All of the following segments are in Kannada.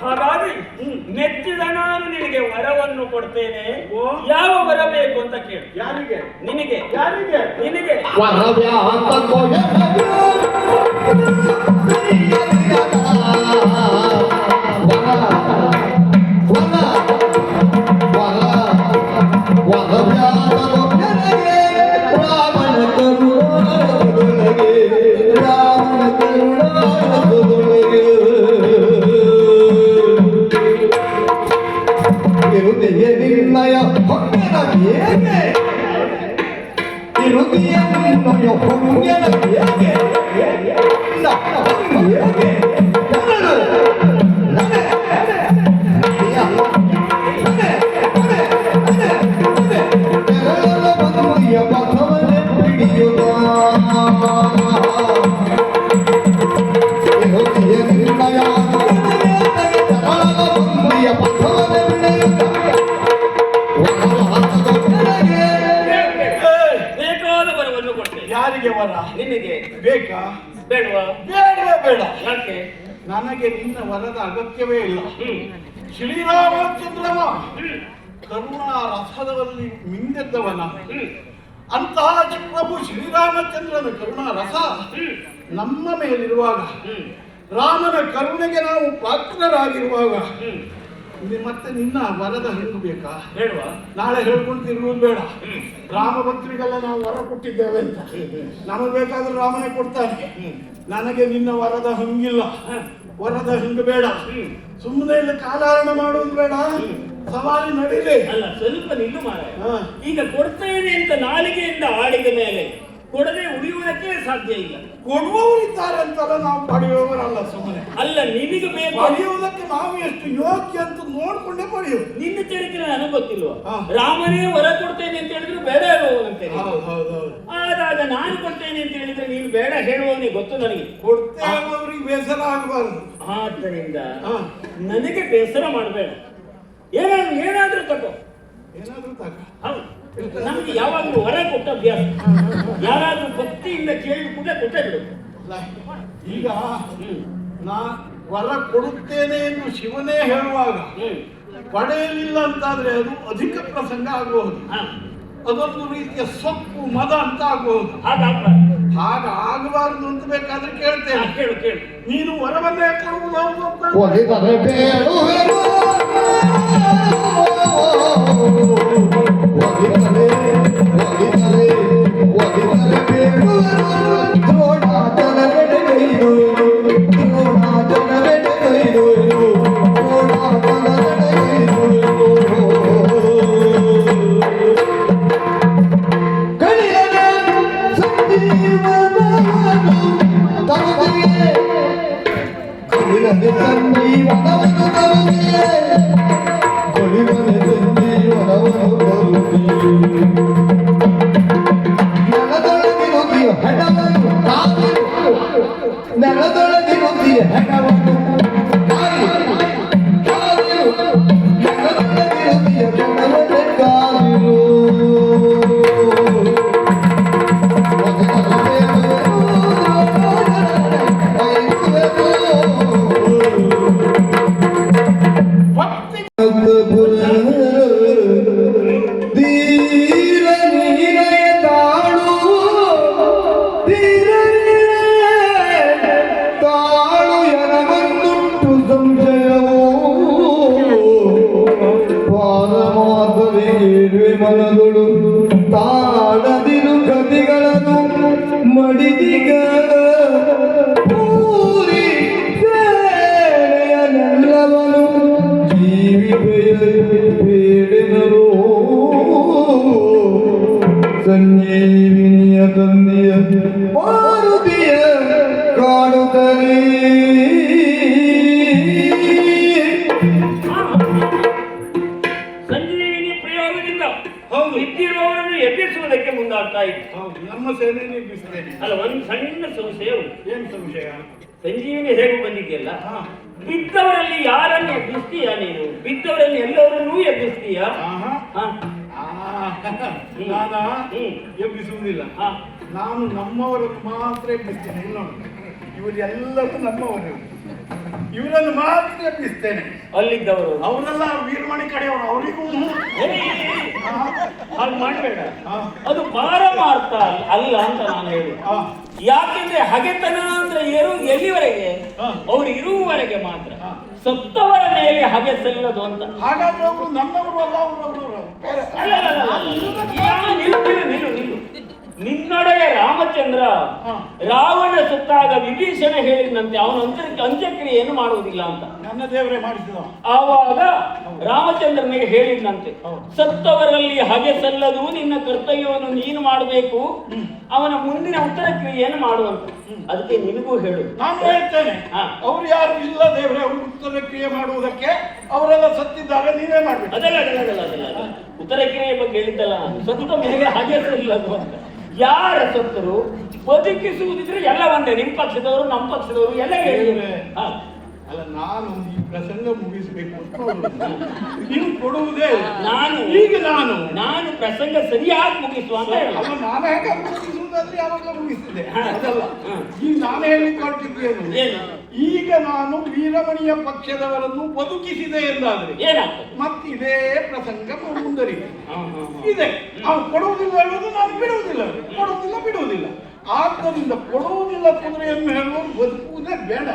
ಹಾಗಾಗಿ ಮೆಚ್ಚಿದ ನಾನು ನಿನಗೆ ವರವನ್ನು ಕೊಡ್ತೇನೆ. ಯಾವ ವರ ಬೇಕು ಅಂತ ಕೇಳು. ಯಾರಿಗೆ? ನಿನಗೆ. ಯಾರಿಗೆ? ನಿನಗೆ. ಯಾರಿಗೆ ವರ? ನಿನಗೆ. ಬೇಕಾ? ಬೇಡವಾ? ಬೇಡವೇ ಬೇಡ. ಯಾಕೆ? ನನಗೆ ನಿನ್ನ ವರದ ಅಗತ್ಯವೇ ಇಲ್ಲ. ಶ್ರೀರಾಮಚಂದ್ರನ ಕರುಣಾ ರಸದಲ್ಲಿ ಮಿಂದೆದ್ದವನ ಅಂತಹ ಪ್ರಭು ಶ್ರೀರಾಮಚಂದ್ರನ ಕರುಣಾ ರಸ ನಮ್ಮ ಮೇಲಿರುವಾಗ ರಾಮನ ಕರುಣೆಗೆ ನಾವು ಪಾತ್ರರಾಗಿರುವಾಗ ಹ್ಮ್ ಮತ್ತೆ ನಿನ್ನ ವರದ ಹೆಂಗು ಬೇಕಾ? ಹೇಳುವ. ನಾಳೆ ಹೇಳ್ಕೊಂಡು ತಿರುಗುವುದು ಬೇಡ. ಹ್ಮ್ ರಾಮ ಭಕ್ತರಿಗೆಲ್ಲ ನಾವು ವರ ಕೊಟ್ಟಿದ್ದೇವೆ ಅಂತ. ನಮಗೆ ಬೇಕಾದ್ರೆ ರಾಮನೇ ಕೊಡ್ತಾನೆ. ನನಗೆ ನಿನ್ನ ವರದ ಹಂಗಿಲ್ಲ, ವರದ ಹಂಗು ಬೇಡ. ಸುಮ್ಮನೆ ಇಲ್ಲಿ ಕಾಲಹರಣ ಮಾಡುವುದು ಬೇಡ. ಸವಾರಿ ನಡೀಲಿ. ಅಲ್ಲ, ಸ್ವಲ್ಪ ನಿಲ್ಲು ಮಾರ. ಹಾ. ಈಗ ಕೊಡ್ತೇನೆ ಅಂತ ನಾಲಿಗೆಯಿಂದ ಆಡಿದ ಮೇಲೆ ಕೊಡದೆ ಉಳಿಯುವುದಕ್ಕೆ ಸಾಧ್ಯ ಇಲ್ಲ. ಕೊಡುವವರಿದ್ದಾರೆ ಅಂತಲ್ಲ, ನಾವು ಪಡೆಯುವವರಲ್ಲ. ಸುಮ್ಮನೆ ಅಲ್ಲ, ನಿನಗೆ ಬೇಕು. ಪಡೆಯುವುದಕ್ಕೆ ನಾವು ಎಷ್ಟು ಯೋಗ್ಯ ಅಂತ ನೋಡ್ಕೊಂಡೇ ಪಡೆಯುವುದು. ನಿನ್ನ ಚರಿತ್ರೆ ನನಗೆ ಗೊತ್ತಿಲ್ವಾ? ಹಾ. ರಾಮನೇ ವರ ಕೊಡ್ತೇನೆ ಅಂತ ಹೇಳಿದ್ರೆ ಬೇಡ ಹೇಳುವವನಂತೆ. ಹೌದು. ಆದಾಗ ನಾನು ಕೊಡ್ತೇನೆ ಅಂತ ಹೇಳಿದ್ರೆ ನೀನು ಬೇಡ ಹೇಳುವವನಿಗೆ ಗೊತ್ತು ನನಗೆ. ಕೊಡ್ತೇವರಿಗೆ ಬೇಸರ ಆಗಬಾರದು. ಆದ್ದರಿಂದ ಹಾ. ನನಗೆ ಬೇಸರ ಮಾಡಬೇಡ. ಏನಾದ್ರೂ ತಗೋ. ಏನಾದ್ರೂ ತಗ. ಹೌದು, ನಮ್ಗೆ ಯಾವಾಗಲೂ ವರ ಕೊಟ್ಟ ಅಭ್ಯಾಸ. ಯಾರಾದ್ರೂ ಭಕ್ತಿಯಿಂದ ಕೇಳಿ ಕೂಡ ಕೊಟ್ಟೇ ಬಿಡು. ಈಗ ನಾ ವರ ಕೊಡುತ್ತೇನೆ ಎಂದು ಶಿವನೇ ಹೇಳುವಾಗ ಪಡೆಯಲಿಲ್ಲ ಅಂತಾದ್ರೆ ಅದು ಅಧಿಕ ಪ್ರಸಂಗ ಆಗಬಹುದು. ಅದೊಂದು ರೀತಿಯ ಸೊಪ್ಪು ಮದ ಅಂತ ಆಗಬಹುದು. ಹಾಗಾಗಬಾರದು ಅಂತ ಬೇಕಾದ್ರೆ ಕೇಳ್ತೇನೆ. ಕೇಳು. ನೀನು ವರವನ್ನೇ ಕೊಡುವುದು ಮನಗಳು ತಾಳದಿರು ಕವಿಗಳನ್ನು ಮಡಿದಿಗ ಪೂರಿ ಸೇನೆಯನೆಲ್ಲವನು ಜೀವಿತೆಯರು ಸಂಜೀವಿನಿಯ ತಂದೆಯ ಮಾರುತಿಯ ಕಾಣುತ್ತಲೇ ಇದ್ದಿರುವವರನ್ನು ಎಬ್ಬಿಸುವುದಕ್ಕೆ ಮುಂದಾಗ್ತಾ ಇತ್ತು. ನಮ್ಮ ಸೇನೆಯನ್ನು ಎಬ್ಬಿಸ್ತೇನೆ. ಅಲ್ಲ, ಒಂದು ಸಣ್ಣ ಸಂಶಯ ಉಂಟು. ಏನು ಸಂಶಯ? ಸಂಜೀವಿನಿ ಹೇಗೂ ಬಂದಿದೆಯಲ್ಲ, ಬಿದ್ದವರಲ್ಲಿ ಯಾರನ್ನು ಎಬ್ಬಿಸ್ತೀಯ ನೀನು? ಬಿದ್ದವರಲ್ಲಿ ಎಲ್ಲವರನ್ನೂ ಎಬ್ಬಿಸ್ತೀಯ? ನಾನು ಎಬ್ಬಿಸುವುದಿಲ್ಲ. ನಾನು ನಮ್ಮವರನ್ನು ಮಾತ್ರ ಎಬ್ಬಿಸ್ತೇನೆ. ಇವರೆಲ್ಲರೂ ನಮ್ಮವರು, ಇವರನ್ನು ಮಾತ್ರ ಎಬ್ಬಿಸ್ತೇನೆ. ಅಲ್ಲಿದ್ದವರು ಅವರೆಲ್ಲ ವೀರಮಣಿ ಕಡೆಯವರು, ಅವರಿಗೂ ಹಾಗೆ ಮಾಡಬೇಡ. ಅದು ಪಾರಮಾರ್ಥ ಅಲ್ಲ ಅಂತ ನಾನು ಹೇಳಿ. ಯಾಕೆಂದ್ರೆ ಹಗೆತನ ಅಂದ್ರೆ ಎಲ್ಲಿವರೆಗೆ? ಅವ್ರು ಇರುವವರೆಗೆ ಮಾತ್ರ. ಸತ್ತವರ ಮೇಲೆ ಹಗೆ ಸಲ್ಲದು ಅಂತ. ಹಾಗಾದ್ರೆ ಅವರು ನನ್ನವರು ಅಲ್ಲ, ಅವರು ನಿಲ್ಲು. ನಿನ್ನೊಡೆಯ ರಾಮಚಂದ್ರ ರಾವಣ ಸುತ್ತಾಗ ವಿಭೀಷಣ ಹೇಳಿದಂತೆ ಅವನ ಅಂತ್ಯಕ್ರಿಯೆಯನ್ನು ಮಾಡುವುದಿಲ್ಲ ಅಂತ ನನ್ನ ದೇವರೇ ಮಾಡಿಸಿದ. ಆವಾಗ ರಾಮಚಂದ್ರನಿಗೆ ಹೇಳಿದಂತೆ, ಸತ್ತವರಲ್ಲಿ ಹಗೆ ಸಲ್ಲದು, ನಿನ್ನ ಕರ್ತವ್ಯವನ್ನು ನೀನು ಮಾಡಬೇಕು, ಅವನ ಮುಂದಿನ ಉತ್ತರ ಕ್ರಿಯೆಯನ್ನು ಮಾಡುವಂತ. ಅದಕ್ಕೆ ನಿನಗೂ ಹೇಳು. ನಾನು ಹೇಳ್ತೇನೆ, ಅವ್ರು ಯಾರು ಇಲ್ಲ ದೇವರೇ ಅವರು ಉತ್ತರ ಕ್ರಿಯೆ ಮಾಡುವುದಕ್ಕೆ. ಅವರೆಲ್ಲ ಸತ್ತಿದ್ದಾರೆ, ನೀವೇ ಮಾಡ್ಬೇಕು. ಅದಲ್ಲ ಉತ್ತರ ಕ್ರಿಯೆ ಬಗ್ಗೆ ಹೇಳಿದ್ದಲ್ಲ, ಸತ್ತ ಮೇಲೆ ಹಗೆ ಸಲ್ಲದು ಅಂತ. ಯಾರ ಸತ್ತರು ಬದುಕಿಸುವುದಿದ್ರೆ ಎಲ್ಲ ಒಂದೇ, ನಿಮ್ಮ ಪಕ್ಷದವರು ನಮ್ಮ ಪಕ್ಷದವರು ಎಲ್ಲ ಹೇಳಿದ್ರೆ. ಅಲ್ಲ, ನಾನು ಈ ಪ್ರಸಂಗ ಮುಗಿಸಬೇಕು. ನೀವು ಕೊಡುವುದೇ ಈಗ ನಾನು ಪ್ರಸಂಗ ಸರಿಯಾಗಿ ಮುಗಿಸುವ ಅಂತ ಹೇಳ. ನಾನು ಹೇಗೆ ಮುಗಿಸುವುದಾದ್ರೆ ಯಾವಾಗಲೂ ಮುಗಿಸಿದೆ. ಅದಲ್ಲ, ಈಗ ನಾನು ಹೇಳಿಕ್ಕೆ ಹೊರಟಿದ್ದೇನು, ಈಗ ನಾನು ವೀರಮಣಿಯ ಪಕ್ಷದವರನ್ನು ಬದುಕಿಸಿದೆ ಎಂದಾದ್ರೆ ಏನಾಗ್ತದೆ? ಮತ್ತಿದೇ ಪ್ರಸಂಗ ಮುಂದರಿಗೆ ಇದೆ. ಅವ್ರು ಕೊಡುವುದಿಲ್ಲ ಹೇಳುವುದು, ನಾನು ಬಿಡುವುದಿಲ್ಲ, ಕೊಡುವುದಿಲ್ಲ ಬಿಡುವುದಿಲ್ಲ. ಆದ್ದರಿಂದ ಕೊಡುವುದಿಲ್ಲ ಕುದುರೆಯನ್ನು ಹೇಳುವುದು ಬದುಕು ಕೊಡುವುದೇ ಬೇಡ.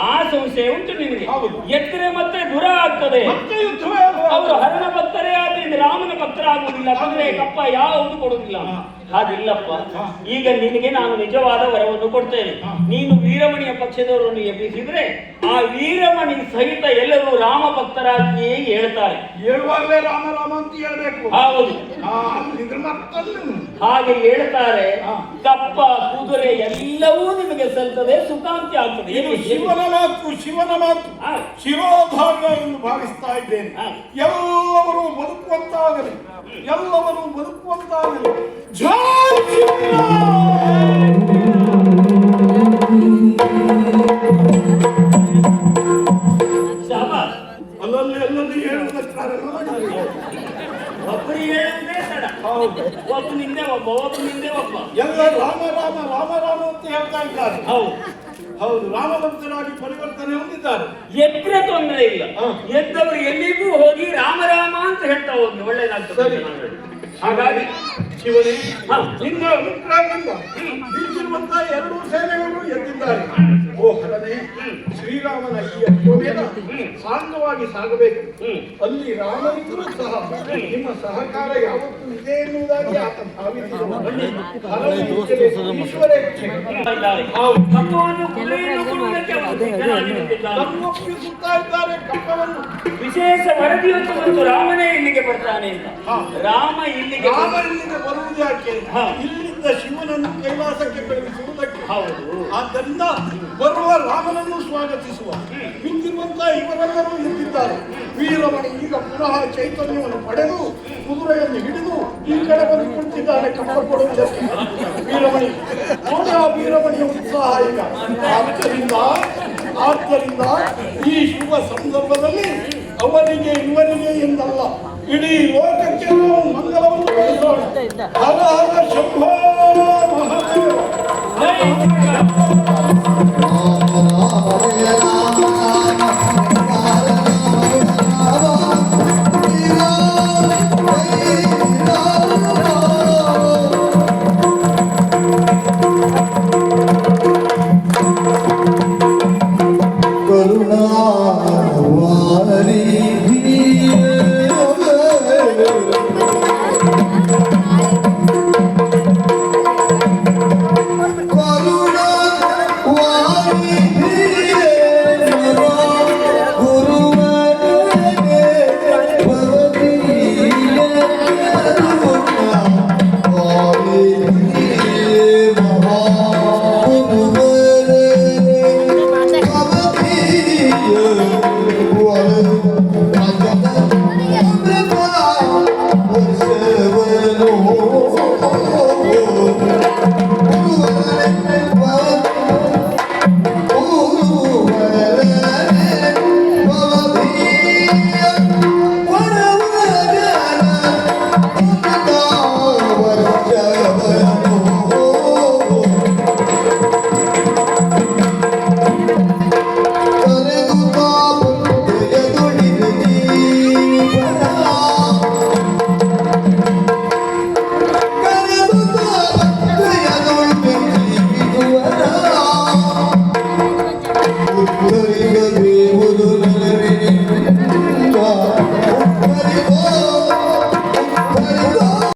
ಆ ಸಂಶಯ ಉಂಟು ನಿನಗೆ. ಹೌದು. ಎತ್ತರೆ ಮತ್ತೆ ದೂರ ಆಗ್ತದೆ. ಮತ್ತೆ ಯುದ್ಧವೇ ಅವರು ಹರಣ ಭಕ್ತರೇ ಆದ್ರಿಂದ ರಾಮನ ಭಕ್ತರಾಗುವುದಿಲ್ಲ, ಬಂದ್ರೆ ಕಪ್ಪ ಯಾವುದು ಕೊಡುವುದಿಲ್ಲ. ಹಾಗಿಲ್ಲಪ್ಪ, ಈಗ ನಿನಗೆ ನಾನು ನಿಜವಾದ ವರವನ್ನು ಕೊಡ್ತೇನೆ. ನೀನು ವೀರಮಣಿಯ ಪಕ್ಷದವರನ್ನು ಎಬ್ಬಿಸಿದ್ರೆ ಆ ವೀರಮಣಿ ಸಹಿತ ಎಲ್ಲರೂ ರಾಮ ಭಕ್ತರಾಗಿಯೇ ಹೇಳ್ತಾರೆ. ಹೇಳುವಾಗಲೇ ರಾಮ ರಾಮ ಅಂತ ಹೇಳ್ಬೇಕು. ಹೌದು, ಇದ್ರ ಮತ್ತಲ್ಲಿ ಹಾಗೆ ಹೇಳ್ತಾರೆ. ಕಪ್ಪ ಕುದುರೆ ಎಲ್ಲವೂ ನಿಮಗೆ ಸಲ್ತದೆ, ಸುಖಾಂತಿ ಆಗ್ತದೆ. ಇದು ಶಿವನ ಮಾತು ಶಿರೋಧಾರ್ಯ ಎಂದು ಭಾವಿಸ್ತಾ ಇದ್ದೇನೆ. ಎಲ್ಲವರು ಬದುಕುವಂತಾಗಲಿ, ಎಲ್ಲವರು ಬದುಕುವಂತಾಗಲಿ. ಜೈ ಶಾಬಾಸ್. ಅಲ್ಲಲ್ಲಿ ಎಲ್ಲಲ್ಲಿ ಹೇಳುವುದಕ್ಕಾಗಲ್ಲ. ಒಬ್ಬರು ಹೇಳುವುದೇ ತಡ. ಹೌದು, ಒಬ್ಬನಿಂದೆ ಒಬ್ಬ ಎಲ್ಲ ರಾಮ ರಾಮ ರಾಮ ರಾಮ ಅಂತ ಹೇಳ್ತಾ ಇದ್ದಾರೆ. ಹೌದು, ರಾಮ ಭಕ್ತರಾಗಿ ಪರಿವರ್ತನೆ ಹೊಂದಿದ್ದಾರೆ. ಎದ್ರೆ ತೊಂದರೆ ಇಲ್ಲ. ಎದ್ದವರು ಎಲ್ಲಿಗೂ ಹೋಗಿ ರಾಮ ರಾಮ ಅಂತ ಹೇಳ್ತಾ ಹೋಗಿ ಒಳ್ಳೇದಾಗ್ತದೆ. ಹಾಗಾಗಿ ಶಿವನೇ, ನಿನ್ನ ಅಭಿಪ್ರಾಯದಿಂದ ಬೀಗಿರುವಂತಹ ಎರಡೂ ಸೇನೆಗಳು ಎದ್ದಿದ್ದಾರೆ. ಓ ಹರನೇ, ಶ್ರೀರಾಮನ ಈ ಅಶ್ವಮೇಧ ಶಾಂತವಾಗಿ ಸಾಗಬೇಕು. ಅಲ್ಲಿ ರಾಮನಿದ್ದರೂ ಸಹ ನಿಮ್ಮ ಸಹಕಾರ ಯಾವತ್ತೂ ಇದೆ ಎನ್ನುವುದಾಗಿ ಆತ ಭಾವಿಸಿದನು. ತಮ್ಮೊಪ್ಪಿಸುತ್ತಾ ಇದ್ದಾರೆ ಕಪ್ಪವನ್ನು. ವಿಶೇಷ ವರದಿಯೊಂದು ಬಂತು, ರಾಮನೇ ಇಲ್ಲಿಗೆ ಬರ್ತಾನೆ ಅಂತ. ರಾಮ ಇಲ್ಲಿಗೆ ಬರುವುದು ಯಾಕೆ? ಇಲ್ಲಿಂದ ಶಿವನನ್ನು ಕೈಲಾಸಕ್ಕೆ ಕಳುಹಿಸುವುದಕ್ಕೆ. ಹೌದು, ಆದ್ದರಿಂದ ಬರುವ ರಾಮನನ್ನು ಸ್ವಾಗತಿಸುವ. ಹಿಂದಿರುವಂತಹ ಇವರೆಲ್ಲರೂ ಎದ್ದಿದ್ದಾರೆ. ವೀರಮಣಿ ಈಗ ಪುನಃ ಚೈತನ್ಯವನ್ನು ಪಡೆದು ಕುದುರೆಯನ್ನು ಹಿಡಿದು ಈ ಕಡೆ ಬಂದು ಕುಳಿತಿದ್ದಾನೆ ಕಪ್ಪ ಕೊಡುವುದಕ್ಕೆ. ವೀರಮಣಿ ನೋಡಿ, ಆ ವೀರಮಣಿಯ ಉತ್ಸಾಹ ಈಗ. ಆದ್ದರಿಂದ ಈ ಶುಭ ಸಂದರ್ಭದಲ್ಲಿ ಅವನಿಗೆ ಇವನಿಗೆ ಎಂದಲ್ಲ, ಇಡೀ ಲೋಕಕ್ಕೆ ನಾವು ಮಂಗಲವನ್ನು ಬಯಸೋಣ. ಹರ ಹರ ಶಂಭೋ ಮಹಾದೇವ. What